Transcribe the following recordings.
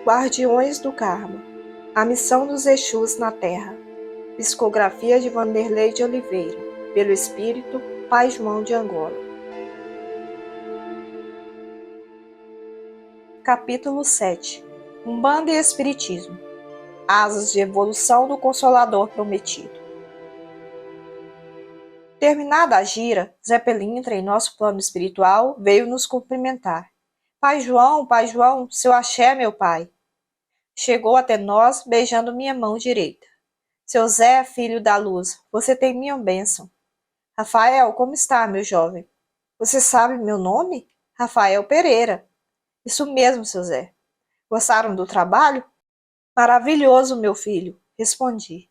Guardiões do Karma. A missão dos Exus na Terra. Psicografia de Vanderlei de Oliveira. Pelo Espírito Pai João de Angola. Capítulo 7. Umbanda e Espiritismo. Asas de evolução do Consolador Prometido. Terminada a gira, Zé Pelintra, em nosso plano espiritual, veio nos cumprimentar. Pai João, seu axé, meu pai. Chegou até nós, beijando minha mão direita. Seu Zé, filho da luz, você tem minha bênção. Rafael, como está, meu jovem? Você sabe meu nome? Rafael Pereira. Isso mesmo, seu Zé. Gostaram do trabalho? Maravilhoso, meu filho, respondi.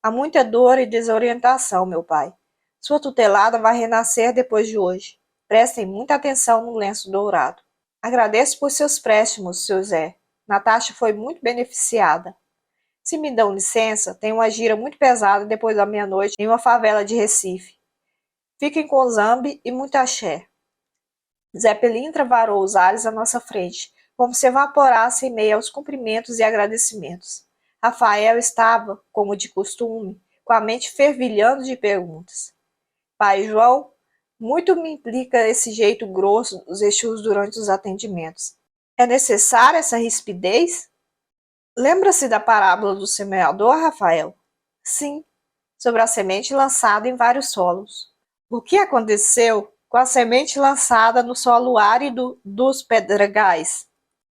Há muita dor e desorientação, meu pai. Sua tutelada vai renascer depois de hoje. Prestem muita atenção no lenço dourado. Agradeço por seus préstimos, seu Zé. Natasha foi muito beneficiada. Se me dão licença, tenho uma gira muito pesada depois da meia-noite em uma favela de Recife. Fiquem com Zambi e muito axé. Zé Pelintra varou os ares à nossa frente, como se evaporasse em meio aos cumprimentos e agradecimentos. Rafael estava, como de costume, com a mente fervilhando de perguntas. Pai João, muito me implica esse jeito grosso dos Exus durante os atendimentos. É necessária essa rispidez? Lembra-se da parábola do semeador, Rafael? Sim, sobre a semente lançada em vários solos. O que aconteceu com a semente lançada no solo árido dos pedregais?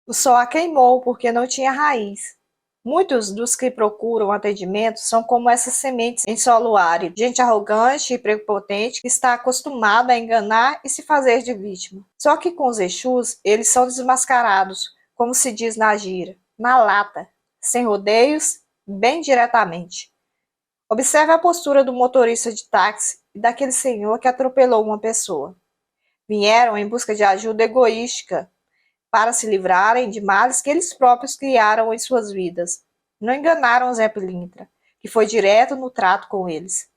O sol a queimou porque não tinha raiz. Muitos dos que procuram atendimento são como essas sementes em solo árido, gente arrogante e prepotente que está acostumada a enganar e se fazer de vítima. Só que com os Exus, eles são desmascarados, como se diz na gira, na lata, sem rodeios, bem diretamente. Observe a postura do motorista de táxi e daquele senhor que atropelou uma pessoa. Vieram em busca de ajuda egoística, para se livrarem de males que eles próprios criaram em suas vidas. Não enganaram Zé Pelintra, que foi direto no trato com eles.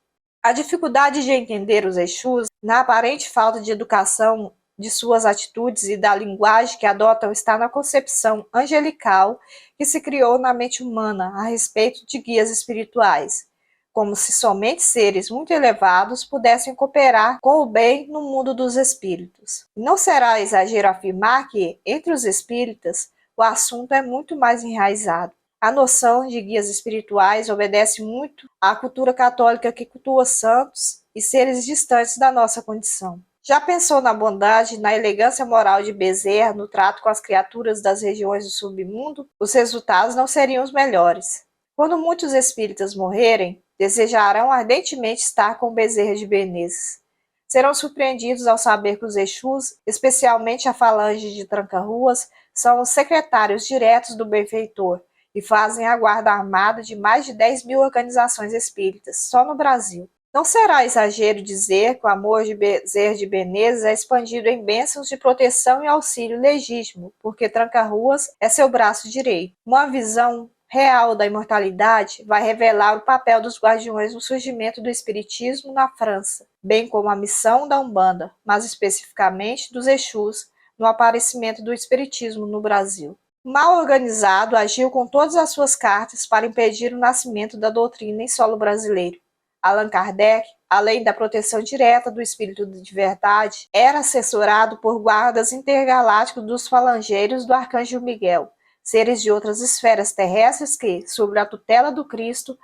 A dificuldade de entender os Exus, na aparente falta de educação de suas atitudes e da linguagem que adotam, está na concepção angelical que se criou na mente humana a respeito de guias espirituais, como se somente seres muito elevados pudessem cooperar com o bem no mundo dos espíritos. Não será exagero afirmar que, entre os espíritas, o assunto é muito mais enraizado. A noção de guias espirituais obedece muito à cultura católica que cultua santos e seres distantes da nossa condição. Já pensou na bondade e na elegância moral de Bezerra no trato com as criaturas das regiões do submundo? Os resultados não seriam os melhores. Quando muitos espíritas morrerem, desejarão ardentemente estar com Bezerra de Menezes. Serão surpreendidos ao saber que os Exus, especialmente a falange de Tranca-Ruas, são os secretários diretos do benfeitor e fazem a guarda armada de mais de 10.000 organizações espíritas, só no Brasil. Não será exagero dizer que o amor de Bezerra de Menezes é expandido em bênçãos de proteção e auxílio legítimo, porque Tranca-Ruas é seu braço direito. Uma visão real da imortalidade vai revelar o papel dos guardiões no surgimento do espiritismo na França, bem como a missão da Umbanda, mas especificamente dos Exus, no aparecimento do espiritismo no Brasil. Mal organizado, agiu com todas as suas cartas para impedir o nascimento da doutrina em solo brasileiro. Allan Kardec, além da proteção direta do espírito de verdade, era assessorado por guardas intergalácticos dos falangeiros do Arcanjo Miguel, seres de outras esferas terrestres que, sob a tutela do Cristo,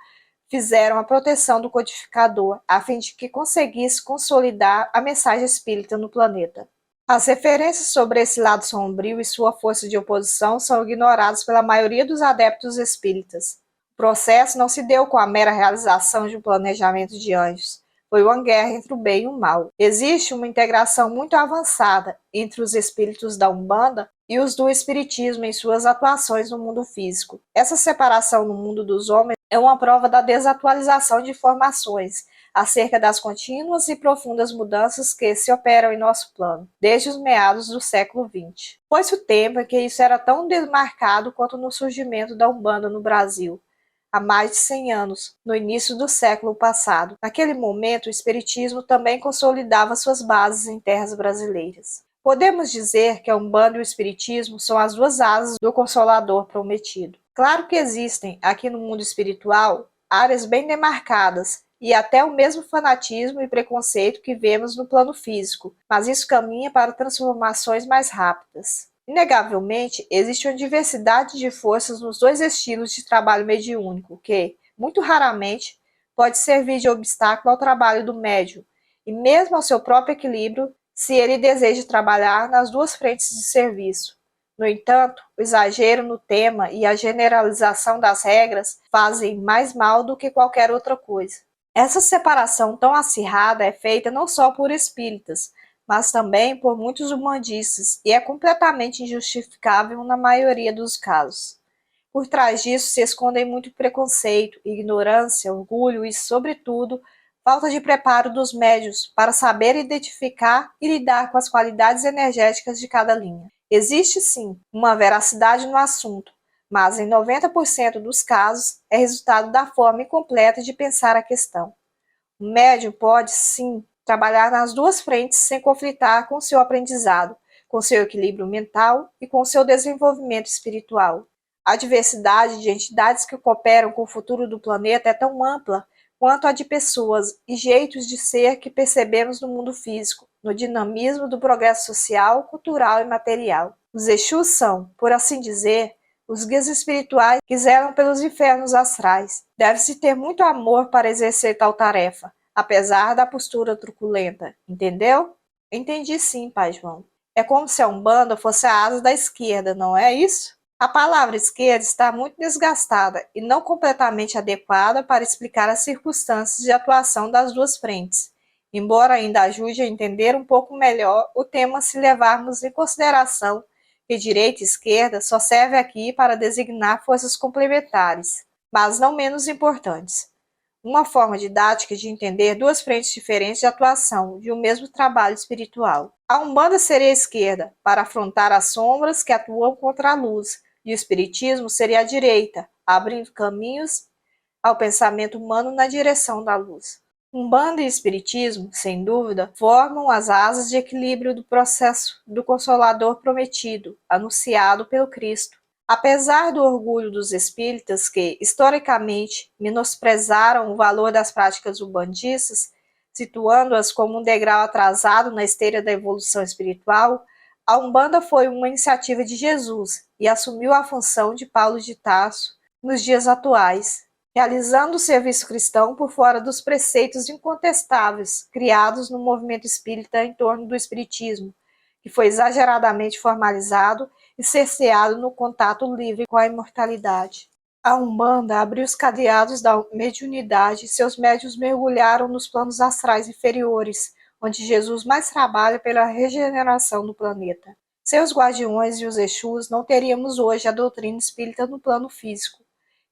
fizeram a proteção do codificador, a fim de que conseguisse consolidar a mensagem espírita no planeta. As referências sobre esse lado sombrio e sua força de oposição são ignoradas pela maioria dos adeptos espíritas. O processo não se deu com a mera realização de um planejamento de anjos. Foi uma guerra entre o bem e o mal. Existe uma integração muito avançada entre os espíritos da Umbanda e os do espiritismo em suas atuações no mundo físico. Essa separação no mundo dos homens é uma prova da desatualização de informações acerca das contínuas e profundas mudanças que se operam em nosso plano, desde os meados do século XX. Foi-se o tempo em que isso era tão demarcado quanto no surgimento da Umbanda no Brasil, há mais de 100 anos, no início do século passado. Naquele momento, o espiritismo também consolidava suas bases em terras brasileiras. Podemos dizer que a Umbanda e o Espiritismo são as duas asas do Consolador prometido. Claro que existem, aqui no mundo espiritual, áreas bem demarcadas e até o mesmo fanatismo e preconceito que vemos no plano físico, mas isso caminha para transformações mais rápidas. Inegavelmente, existe uma diversidade de forças nos dois estilos de trabalho mediúnico que, muito raramente, pode servir de obstáculo ao trabalho do médium e mesmo ao seu próprio equilíbrio se ele deseja trabalhar nas duas frentes de serviço. No entanto, o exagero no tema e a generalização das regras fazem mais mal do que qualquer outra coisa. Essa separação tão acirrada é feita não só por espíritas, mas também por muitos umbandistas e é completamente injustificável na maioria dos casos. Por trás disso se escondem muito preconceito, ignorância, orgulho e, sobretudo, falta de preparo dos médios para saber identificar e lidar com as qualidades energéticas de cada linha. Existe sim uma veracidade no assunto, mas em 90% dos casos é resultado da forma incompleta de pensar a questão. O médium pode sim trabalhar nas duas frentes sem conflitar com seu aprendizado, com seu equilíbrio mental e com seu desenvolvimento espiritual. A diversidade de entidades que cooperam com o futuro do planeta é tão ampla quanto a de pessoas e jeitos de ser que percebemos no mundo físico, no dinamismo do progresso social, cultural e material. Os Exus são, por assim dizer, os guias espirituais que zelam pelos infernos astrais. Deve-se ter muito amor para exercer tal tarefa, apesar da postura truculenta, entendeu? Entendi sim, Pai João. É como se a Umbanda fosse a asa da esquerda, não é isso? A palavra esquerda está muito desgastada e não completamente adequada para explicar as circunstâncias de atuação das duas frentes, embora ainda ajude a entender um pouco melhor o tema se levarmos em consideração que direita e esquerda só serve aqui para designar forças complementares, mas não menos importantes. Uma forma didática de entender duas frentes diferentes de atuação de um mesmo trabalho espiritual. A Umbanda seria a esquerda, para afrontar as sombras que atuam contra a luz, e o Espiritismo seria a direita, abrindo caminhos ao pensamento humano na direção da luz. Umbanda e Espiritismo, sem dúvida, formam as asas de equilíbrio do processo do Consolador prometido, anunciado pelo Cristo. Apesar do orgulho dos espíritas que, historicamente, menosprezaram o valor das práticas umbandistas, situando-as como um degrau atrasado na esteira da evolução espiritual, a Umbanda foi uma iniciativa de Jesus e assumiu a função de Paulo de Tarso nos dias atuais, realizando o serviço cristão por fora dos preceitos incontestáveis criados no movimento espírita em torno do espiritismo, que foi exageradamente formalizado e cerceado no contato livre com a imortalidade. A Umbanda abriu os cadeados da mediunidade e seus médiuns mergulharam nos planos astrais inferiores, onde Jesus mais trabalha pela regeneração do planeta. Sem os guardiões e os Exus, não teríamos hoje a doutrina espírita no plano físico.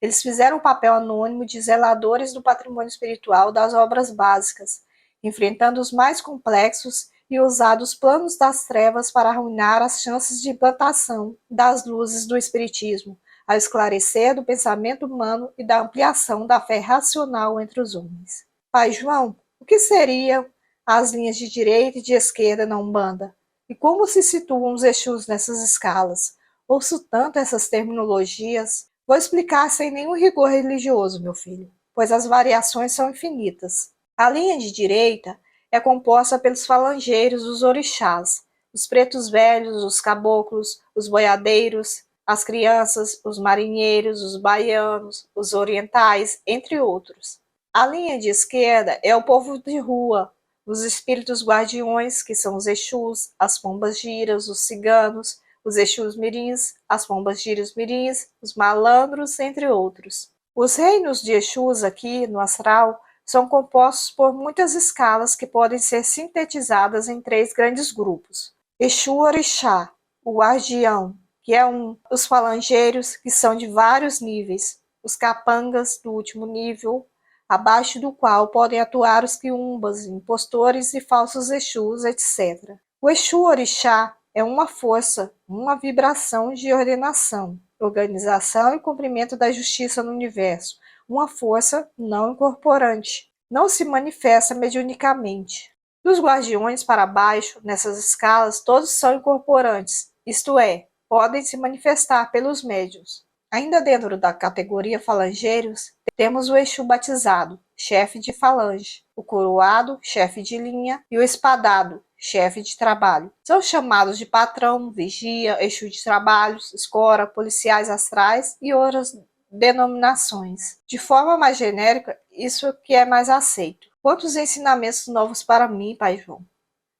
Eles fizeram o papel anônimo de zeladores do patrimônio espiritual das obras básicas, enfrentando os mais complexos e usado os planos das trevas para arruinar as chances de implantação das luzes do espiritismo, ao esclarecer do pensamento humano e da ampliação da fé racional entre os homens. Pai João, o que seriam as linhas de direita e de esquerda na Umbanda? E como se situam os Exus nessas escalas? Ouço tanto essas terminologias. Vou explicar sem nenhum rigor religioso, meu filho, pois as variações são infinitas. A linha de direita é composta pelos falangeiros dos orixás, os pretos velhos, os caboclos, os boiadeiros, as crianças, os marinheiros, os baianos, os orientais, entre outros. A linha de esquerda é o povo de rua, os espíritos guardiões, que são os Exus, as pombas giras, os ciganos, os Exus mirins, as pombas giras mirins, os malandros, entre outros. Os reinos de Exus aqui no astral são compostos por muitas escalas que podem ser sintetizadas em três grandes grupos. Exu Orixá, o guardião, que é os falangeiros, que são de vários níveis, os capangas do último nível, abaixo do qual podem atuar os quiumbas, impostores e falsos Exus, etc. O Exu Orixá é uma força, uma vibração de ordenação, organização e cumprimento da justiça no universo, uma força não incorporante, não se manifesta mediunicamente. Dos guardiões para baixo, nessas escalas, todos são incorporantes, isto é, podem se manifestar pelos médiuns. Ainda dentro da categoria falangeiros, temos o Exu batizado, chefe de falange, o coroado, chefe de linha, e o espadado, chefe de trabalho. São chamados de patrão, vigia, Exu de trabalhos, escora, policiais astrais e outras denominações. De forma mais genérica, isso que é mais aceito. Quantos ensinamentos novos para mim, Pai João?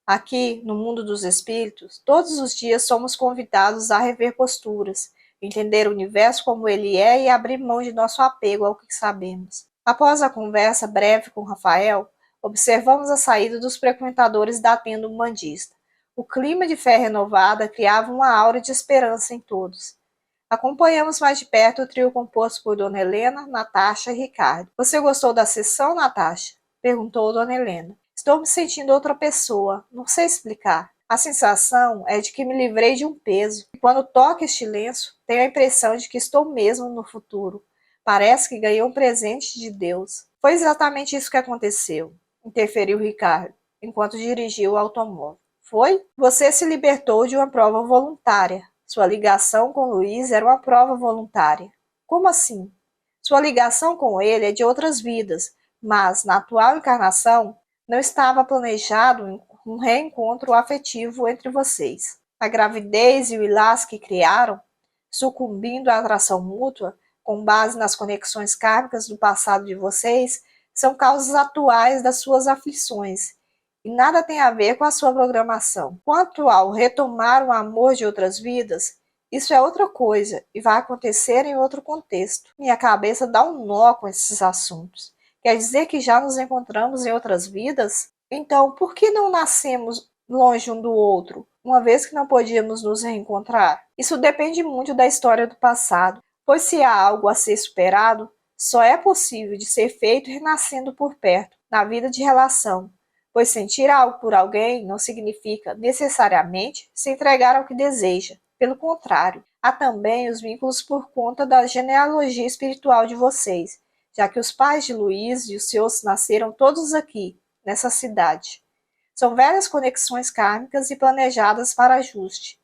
Aqui, no mundo dos espíritos, todos os dias somos convidados a rever posturas, entender o universo como ele é e abrir mão de nosso apego ao que sabemos. Após a conversa breve com Rafael, observamos a saída dos frequentadores da tenda umbandista. O clima de fé renovada criava uma aura de esperança em todos. Acompanhamos mais de perto o trio composto por Dona Helena, Natasha e Ricardo. Você gostou da sessão, Natasha? Perguntou Dona Helena. Estou me sentindo outra pessoa, não sei explicar. A sensação é de que me livrei de um peso. E quando toco este lenço, tenho a impressão de que estou mesmo no futuro. Parece que ganhei um presente de Deus. Foi exatamente isso que aconteceu, interferiu Ricardo, enquanto dirigia o automóvel. Foi? Você se libertou de uma prova voluntária. Sua ligação com Luiz era uma prova voluntária. Como assim? Sua ligação com ele é de outras vidas, mas na atual encarnação não estava planejado um reencontro afetivo entre vocês. A gravidez e o enlace que criaram, sucumbindo à atração mútua, com base nas conexões kármicas do passado de vocês, são causas atuais das suas aflições e nada tem a ver com a sua programação. Quanto ao retomar o amor de outras vidas, isso é outra coisa e vai acontecer em outro contexto. Minha cabeça dá um nó com esses assuntos. Quer dizer que já nos encontramos em outras vidas? Então, por que não nascemos longe um do outro, uma vez que não podíamos nos reencontrar? Isso depende muito da história do passado, pois se há algo a ser superado, só é possível de ser feito renascendo por perto, na vida de relação, pois sentir algo por alguém não significa necessariamente se entregar ao que deseja. Pelo contrário, há também os vínculos por conta da genealogia espiritual de vocês, já que os pais de Luiz e os seus nasceram todos aqui, nessa cidade. São velhas conexões kármicas e planejadas para ajuste.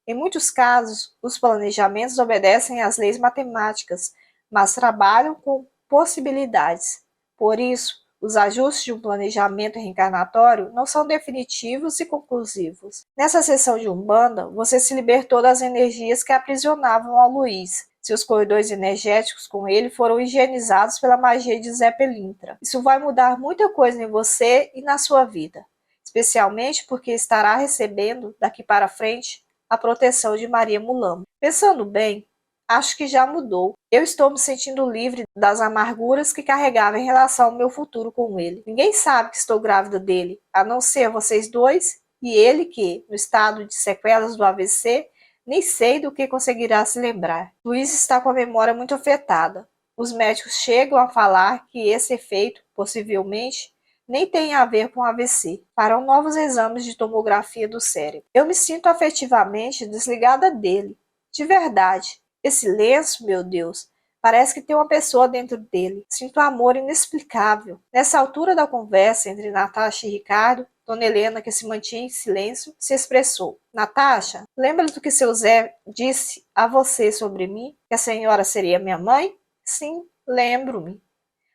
Em muitos casos, os planejamentos obedecem às leis matemáticas, mas trabalham com possibilidades. Por isso, os ajustes de um planejamento reencarnatório não são definitivos e conclusivos. Nessa sessão de Umbanda, você se libertou das energias que aprisionavam ao Luiz. Seus corredores energéticos com ele foram higienizados pela magia de Zé Pelintra. Isso vai mudar muita coisa em você e na sua vida, especialmente porque estará recebendo, daqui para frente, a proteção de Maria Mulamo. Pensando bem, acho que já mudou. Eu estou me sentindo livre das amarguras que carregava em relação ao meu futuro com ele. Ninguém sabe que estou grávida dele, a não ser vocês dois e ele que, no estado de sequelas do AVC, nem sei do que conseguirá se lembrar. Luiz está com a memória muito afetada. Os médicos chegam a falar que esse efeito, possivelmente, nem tem a ver com AVC. Farão novos exames de tomografia do cérebro. Eu me sinto afetivamente desligada dele. De verdade. Esse lenço, meu Deus, parece que tem uma pessoa dentro dele. Sinto amor inexplicável. Nessa altura da conversa entre Natasha e Ricardo, Dona Helena, que se mantinha em silêncio, se expressou. Natasha, lembra do que seu Zé disse a você sobre mim? Que a senhora seria minha mãe? Sim, lembro-me.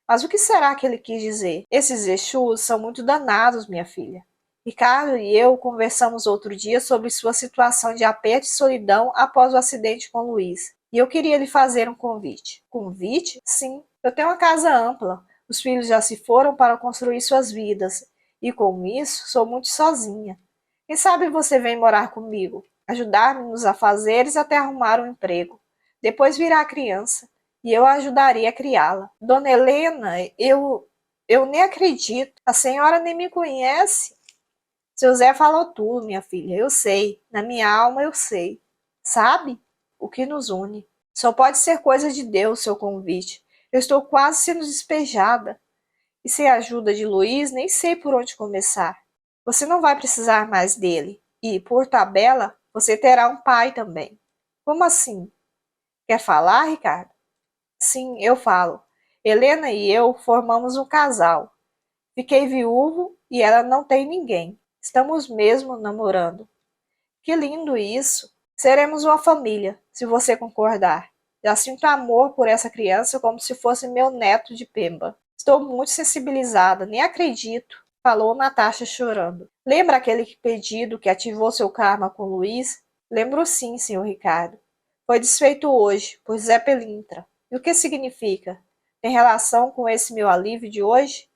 Mas o que será que ele quis dizer? Esses Exus são muito danados, minha filha. Ricardo e eu conversamos outro dia sobre sua situação de aperto e solidão após o acidente com Luiz. E eu queria lhe fazer um convite. Convite? Sim. Eu tenho uma casa ampla. Os filhos já se foram para construir suas vidas. E com isso, sou muito sozinha. Quem sabe você vem morar comigo, ajudar-me nos afazeres até arrumar um emprego. Depois virá a criança e eu a ajudaria a criá-la. Dona Helena, eu nem acredito. A senhora nem me conhece. Seu Zé falou tudo, minha filha. Eu sei. Na minha alma eu sei. Sabe o que nos une? Só pode ser coisa de Deus, seu convite. Eu estou quase sendo despejada. E sem a ajuda de Luiz, nem sei por onde começar. Você não vai precisar mais dele. E, por tabela, você terá um pai também. Como assim? Quer falar, Ricardo? Sim, eu falo. Helena e eu formamos um casal. Fiquei viúvo e ela não tem ninguém. Estamos mesmo namorando. Que lindo isso! Seremos uma família, se você concordar. Já sinto amor por essa criança como se fosse meu neto de Pemba. Estou muito sensibilizada, nem acredito, falou Natasha chorando. Lembra aquele pedido que ativou seu karma com Luiz? Lembro sim, senhor Ricardo. Foi desfeito hoje, por Zé Pelintra. E o que significa? Tem relação com esse meu alívio de hoje?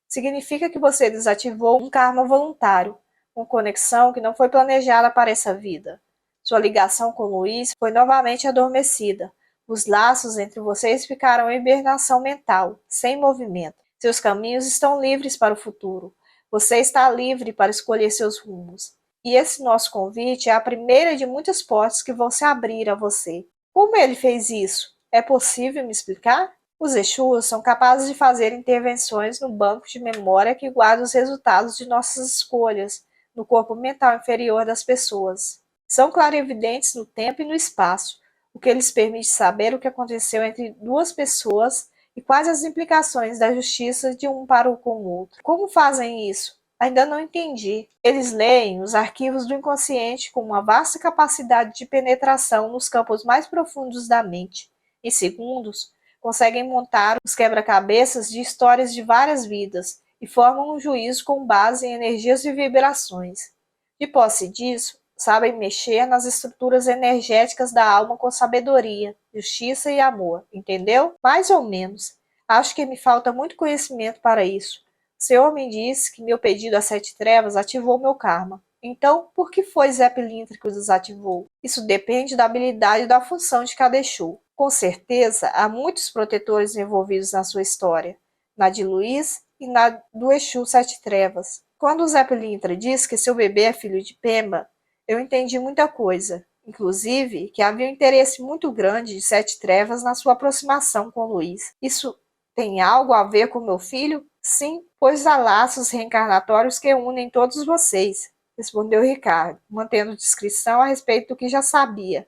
Significa que você desativou um karma voluntário, uma conexão que não foi planejada para essa vida. Sua ligação com Luiz foi novamente adormecida. Os laços entre vocês ficaram em hibernação mental, sem movimento. Seus caminhos estão livres para o futuro. Você está livre para escolher seus rumos. E esse nosso convite é a primeira de muitas portas que vão se abrir a você. Como ele fez isso? É possível me explicar? Os Exus são capazes de fazer intervenções no banco de memória que guarda os resultados de nossas escolhas no corpo mental inferior das pessoas. São clarividentes no tempo e no espaço, o que lhes permite saber o que aconteceu entre duas pessoas e quais as implicações da justiça de um para com o outro. Como fazem isso? Ainda não entendi. Eles leem os arquivos do inconsciente com uma vasta capacidade de penetração nos campos mais profundos da mente. Em segundos, conseguem montar os quebra-cabeças de histórias de várias vidas e formam um juízo com base em energias e vibrações. De posse disso, sabem mexer nas estruturas energéticas da alma com sabedoria, justiça e amor, entendeu? Mais ou menos. Acho que me falta muito conhecimento para isso. O Senhor me disse que meu pedido às sete trevas ativou meu karma. Então, por que foi Zé Pilintra que o desativou? Isso depende da habilidade e da função de cada Exu. Com certeza, há muitos protetores envolvidos na sua história, na de Luiz e na do Exu Sete Trevas. Quando o Zé Pilintra diz que seu bebê é filho de Pemba, eu entendi muita coisa, inclusive que havia um interesse muito grande de Sete Trevas na sua aproximação com Luiz. Isso tem algo a ver com meu filho? Sim, pois há laços reencarnatórios que unem todos vocês, respondeu Ricardo, mantendo discrição a respeito do que já sabia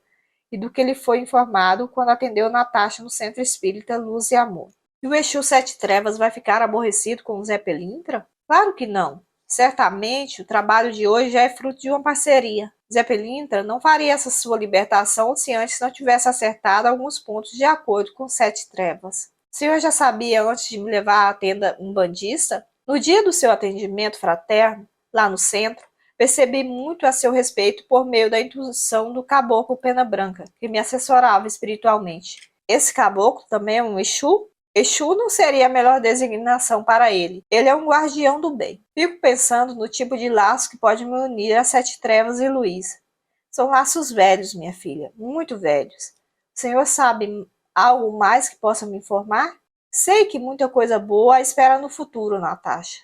e do que lhe foi informado quando atendeu Natasha no Centro Espírita Luz e Amor. E o Exu Sete Trevas vai ficar aborrecido com o Zé Pelintra? Claro que não. Certamente, o trabalho de hoje já é fruto de uma parceria. Zé Pelintra não faria essa sua libertação se antes não tivesse acertado alguns pontos de acordo com Sete Trevas. O senhor já sabia antes de me levar à tenda umbandista? No dia do seu atendimento fraterno, lá no centro, percebi muito a seu respeito por meio da intuição do caboclo Pena Branca, que me assessorava espiritualmente. Esse caboclo também é um Exu? Exu não seria a melhor designação para ele. Ele é um guardião do bem. Fico pensando no tipo de laço que pode me unir a Sete Trevas e Luiz. São laços velhos, minha filha, muito velhos. O senhor sabe algo mais que possa me informar? Sei que muita coisa boa espera no futuro, Natasha.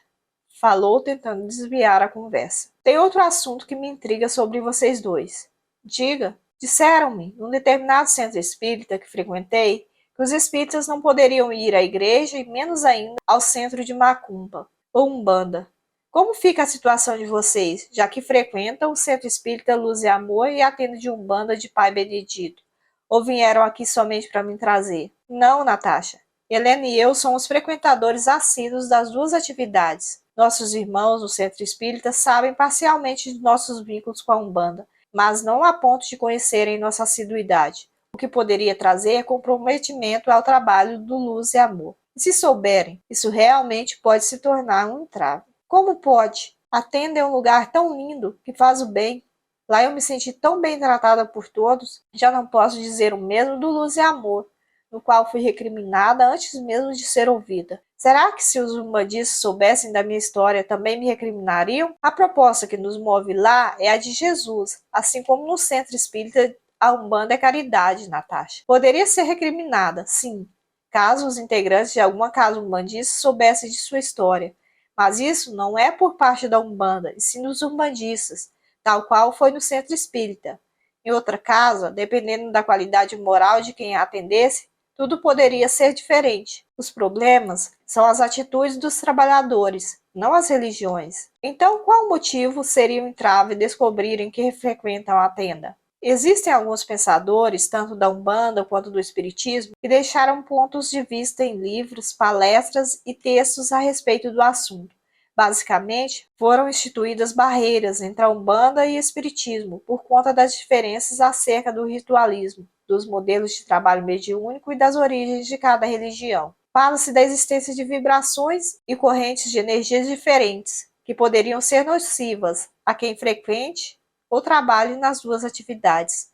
Falou tentando desviar a conversa. Tem outro assunto que me intriga sobre vocês dois. Diga. Disseram-me, num determinado centro espírita que frequentei, que os espíritas não poderiam ir à igreja e menos ainda ao centro de Macumba, ou Umbanda. Como fica a situação de vocês, já que frequentam o Centro Espírita Luz e Amor e a tenda de Umbanda de Pai Benedito? Ou vieram aqui somente para me trazer? Não, Natasha. Helena e eu somos frequentadores assíduos das duas atividades. Nossos irmãos no Centro Espírita sabem parcialmente de nossos vínculos com a Umbanda, mas não a ponto de conhecerem nossa assiduidade, o que poderia trazer comprometimento ao trabalho do Luz e Amor. E se souberem, isso realmente pode se tornar um entrave. Como pode? A tenda é um lugar tão lindo que faz o bem. Lá eu me senti tão bem tratada por todos, já não posso dizer o mesmo do Luz e Amor, no qual fui recriminada antes mesmo de ser ouvida. Será que se os umbandistas soubessem da minha história também me recriminariam? A proposta que nos move lá é a de Jesus, assim como no Centro Espírita a Umbanda é caridade, Natasha. Poderia ser recriminada, sim, caso os integrantes de alguma casa umbandista soubessem de sua história. Mas isso não é por parte da Umbanda, e sim dos umbandistas, tal qual foi no Centro Espírita. Em outra casa, dependendo da qualidade moral de quem a atendesse, tudo poderia ser diferente. Os problemas são as atitudes dos trabalhadores, não as religiões. Então, qual motivo seria um entrave descobrirem que frequentam a tenda? Existem alguns pensadores, tanto da Umbanda quanto do Espiritismo, que deixaram pontos de vista em livros, palestras e textos a respeito do assunto, Basicamente, foram instituídas barreiras entre a Umbanda e o Espiritismo por conta das diferenças acerca do ritualismo, dos modelos de trabalho mediúnico e das origens de cada religião. Fala-se da existência de vibrações e correntes de energias diferentes, que poderiam ser nocivas a quem frequente ou trabalhe nas duas atividades.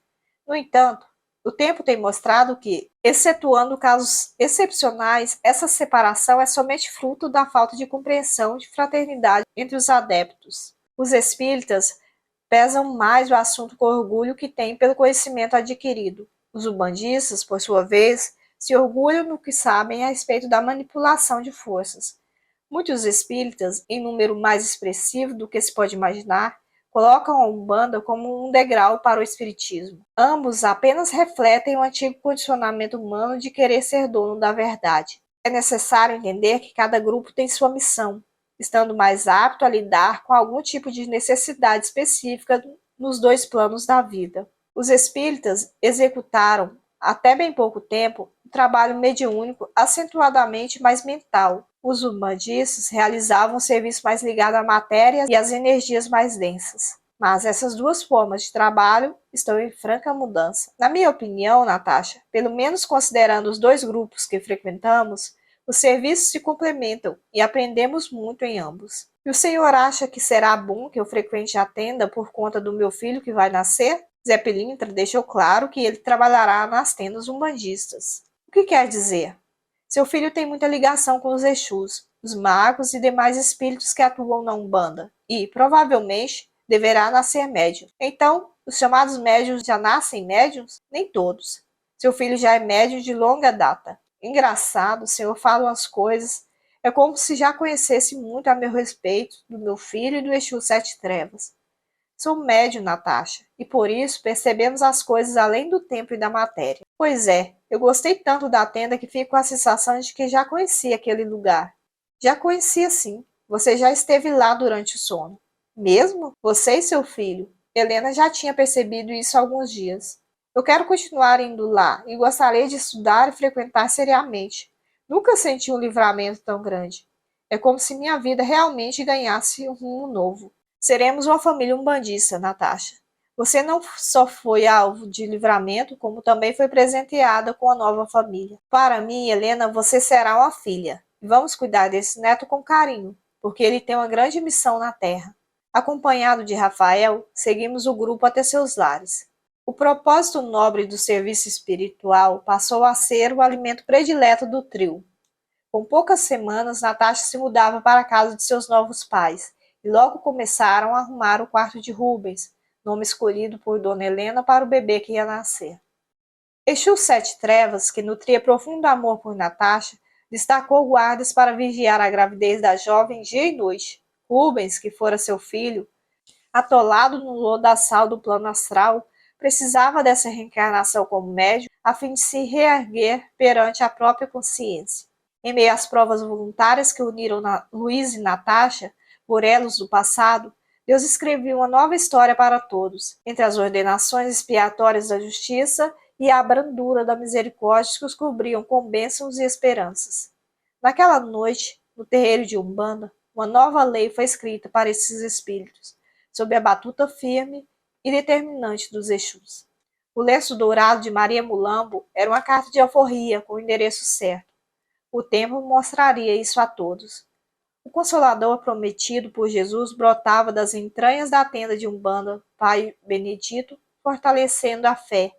No entanto, o tempo tem mostrado que, excetuando casos excepcionais, essa separação é somente fruto da falta de compreensão e de fraternidade entre os adeptos. Os espíritas pesam mais o assunto com orgulho que têm pelo conhecimento adquirido. Os umbandistas, por sua vez, se orgulham no que sabem a respeito da manipulação de forças. Muitos espíritas, em número mais expressivo do que se pode imaginar, colocam a Umbanda como um degrau para o Espiritismo. Ambos apenas refletem o antigo condicionamento humano de querer ser dono da verdade. É necessário entender que cada grupo tem sua missão, estando mais apto a lidar com algum tipo de necessidade específica nos dois planos da vida. Os espíritas executaram, até bem pouco tempo, um trabalho mediúnico acentuadamente mais mental. Os umbandistas realizavam um serviço mais ligado à matéria e às energias mais densas. Mas essas duas formas de trabalho estão em franca mudança. Na minha opinião, Natasha, pelo menos considerando os dois grupos que frequentamos, os serviços se complementam e aprendemos muito em ambos. E o senhor acha que será bom que eu frequente a tenda por conta do meu filho que vai nascer? Zé Pilintra deixou claro que ele trabalhará nas tendas umbandistas. O que quer dizer? Seu filho tem muita ligação com os Exus, os magos e demais espíritos que atuam na Umbanda e, provavelmente, deverá nascer médium. Então, os chamados médiuns já nascem médiuns? Nem todos. Seu filho já é médium de longa data. Engraçado, o senhor fala umas coisas. É como se já conhecesse muito a meu respeito do meu filho e do Exu Sete Trevas. Sou médium, Natasha, e por isso percebemos as coisas além do tempo e da matéria. Pois é, eu gostei tanto da tenda que fico com a sensação de que já conhecia aquele lugar. Já conhecia sim. Você já esteve lá durante o sono. Mesmo? Você e seu filho. Helena já tinha percebido isso há alguns dias. Eu quero continuar indo lá e gostaria de estudar e frequentar seriamente. Nunca senti um livramento tão grande. É como se minha vida realmente ganhasse um rumo novo. Seremos uma família umbandista, Natasha. Você não só foi alvo de livramento, como também foi presenteada com a nova família. Para mim, Helena, você será uma filha. E vamos cuidar desse neto com carinho, porque ele tem uma grande missão na Terra. Acompanhado de Rafael, seguimos o grupo até seus lares. O propósito nobre do serviço espiritual passou a ser o alimento predileto do trio. Com poucas semanas, Natasha se mudava para a casa de seus novos pais e logo começaram a arrumar o quarto de Rubens, nome escolhido por Dona Helena para o bebê que ia nascer. Exu Sete Trevas, que nutria profundo amor por Natasha, destacou guardas para vigiar a gravidez da jovem dia e noite. Rubens, que fora seu filho, atolado no lodaçal do plano astral, precisava dessa reencarnação como médium a fim de se reerguer perante a própria consciência. Em meio às provas voluntárias que uniram Luiz e Natasha, por elos do passado, Deus escreveu uma nova história para todos, entre as ordenações expiatórias da justiça e a brandura da misericórdia que os cobriam com bênçãos e esperanças. Naquela noite, no terreiro de Umbanda, uma nova lei foi escrita para esses espíritos, sob a batuta firme e determinante dos Exus. O lenço dourado de Maria Mulambo era uma carta de alforria com o endereço certo. O tempo mostraria isso a todos. O Consolador prometido por Jesus brotava das entranhas da tenda de Umbanda, Pai Benedito, fortalecendo a fé,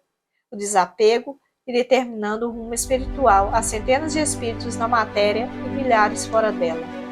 o desapego e determinando o rumo espiritual a centenas de espíritos na matéria e milhares fora dela.